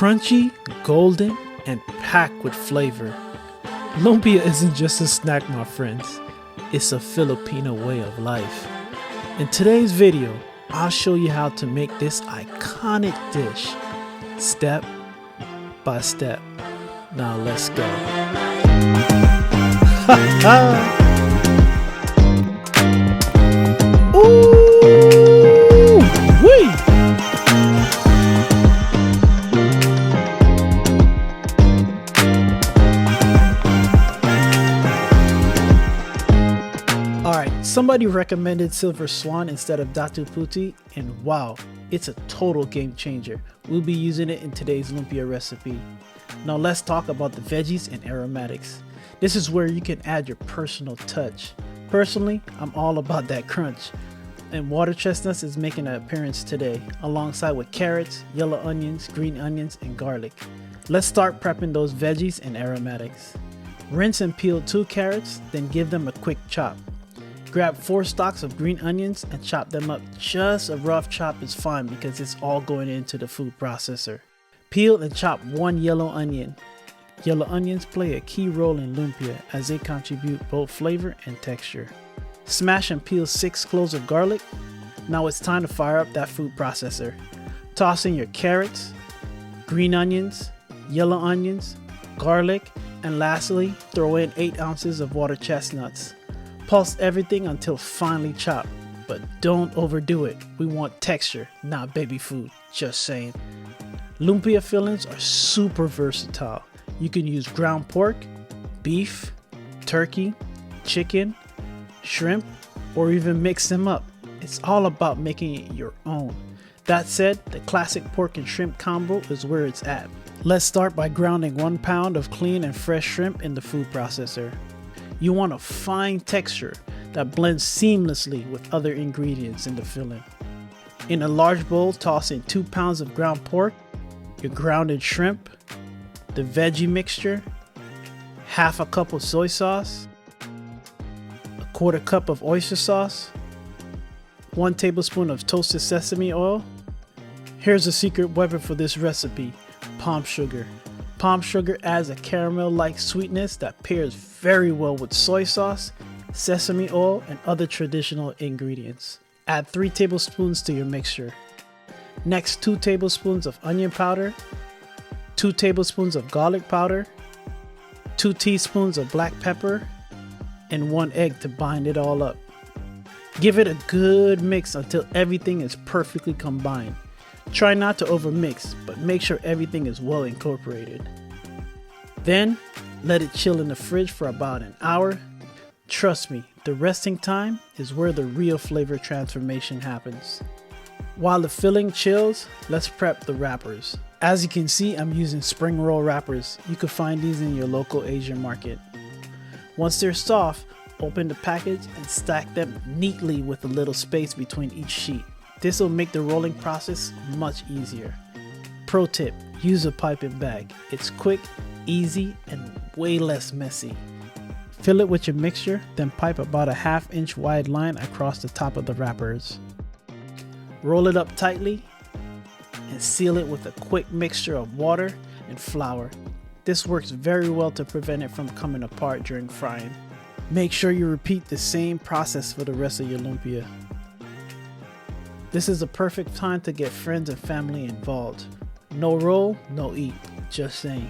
Crunchy, golden, and packed with flavor. Lumpia isn't just a snack, my friends. It's a Filipino way of life. In today's video, I'll show you how to make this iconic dish, step by step. Now let's go. Ooh, wee! Alright, somebody recommended Silver Swan instead of Datu Puti, and wow, it's a total game changer. We'll be using it in today's lumpia recipe. Now let's talk about the veggies and aromatics. This is where you can add your personal touch. Personally, I'm all about that crunch, and water chestnuts is making an appearance today, alongside with carrots, yellow onions, green onions, and garlic. Let's start prepping those veggies and aromatics. Rinse and peel 2 carrots, then give them a quick chop. Grab 4 stalks of green onions and chop them up. Just a rough chop is fine because it's all going into the food processor. Peel and chop 1 yellow onion. Yellow onions play a key role in lumpia as they contribute both flavor and texture. Smash and peel 6 cloves of garlic. Now it's time to fire up that food processor. Toss in your carrots, green onions, yellow onions, garlic, and lastly, throw in 8 ounces of water chestnuts. Pulse everything until finely chopped, but don't overdo it. We want texture, not baby food, just saying. Lumpia fillings are super versatile. You can use ground pork, beef, turkey, chicken, shrimp, or even mix them up. It's all about making it your own. That said, the classic pork and shrimp combo is where it's at. Let's start by grounding 1 pound of clean and fresh shrimp in the food processor. You want a fine texture that blends seamlessly with other ingredients in the filling. In a large bowl, toss in 2 pounds of ground pork, your grounded shrimp, the veggie mixture, half a cup of soy sauce, a 1/4 cup of oyster sauce, 1 tablespoon of toasted sesame oil. Here's a secret weapon for this recipe: palm sugar. Palm sugar adds a caramel-like sweetness that pairs very well with soy sauce, sesame oil, and other traditional ingredients. Add 3 tablespoons to your mixture. Next, 2 tablespoons of onion powder, 2 tablespoons of garlic powder, 2 teaspoons of black pepper, and 1 egg to bind it all up. Give it a good mix until everything is perfectly combined. Try not to overmix, but make sure everything is well incorporated. Then, let it chill in the fridge for about an hour. Trust me, the resting time is where the real flavor transformation happens. While the filling chills, let's prep the wrappers. As you can see, I'm using spring roll wrappers. You can find these in your local Asian market. Once they're soft, open the package and stack them neatly with a little space between each sheet. This will make the rolling process much easier. Pro tip, use a piping bag. It's quick, easy, and way less messy. Fill it with your mixture, then pipe about a 1/2 inch wide line across the top of the wrappers. Roll it up tightly and seal it with a quick mixture of water and flour. This works very well to prevent it from coming apart during frying. Make sure you repeat the same process for the rest of your lumpia. This is a perfect time to get friends and family involved. No roll, no eat, just saying.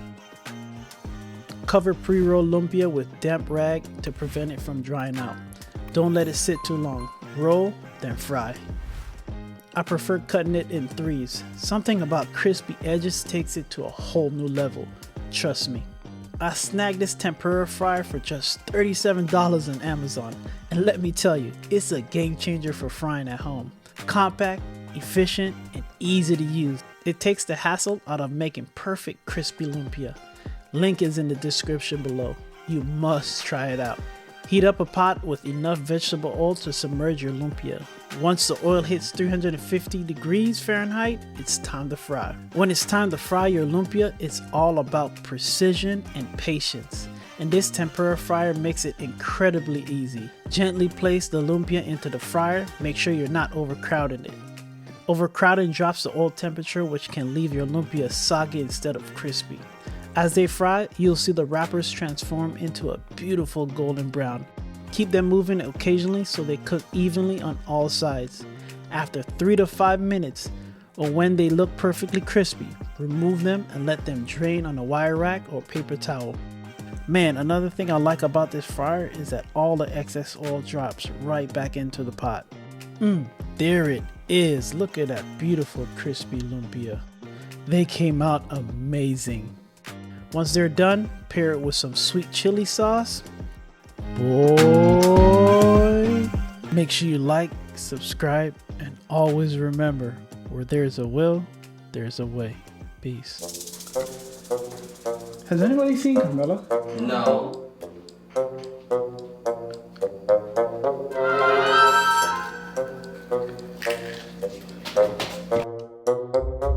Cover pre-rolled lumpia with damp rag to prevent it from drying out. Don't let it sit too long. Roll, then fry. I prefer cutting it in 3s. Something about crispy edges takes it to a whole new level. Trust me. I snagged this tempura fryer for just $37 on Amazon, and let me tell you, it's a game changer for frying at home. Compact, efficient, and easy to use. It takes the hassle out of making perfect crispy lumpia. Link is in the description below. You must try it out. Heat up a pot with enough vegetable oil to submerge your lumpia. Once the oil hits 350 degrees Fahrenheit, it's time to fry. When it's time to fry your lumpia, it's all about precision and patience. And this tempura fryer makes it incredibly easy. Gently place the lumpia into the fryer. Make sure you're not overcrowding it. Overcrowding drops the oil temperature, which can leave your lumpia soggy instead of crispy. As they fry, you'll see the wrappers transform into a beautiful golden brown. Keep them moving occasionally so they cook evenly on all sides. After 3 to 5 minutes, or when they look perfectly crispy, remove them and let them drain on a wire rack or paper towel. Man, another thing I like about this fryer is that all the excess oil drops right back into the pot. There it is. Look at that beautiful crispy lumpia. They came out amazing. Once they're done, pair it with some sweet chili sauce. Boy! Make sure you like, subscribe, and always remember, where there's a will, there's a way. Peace. Has anybody seen Carmela? No.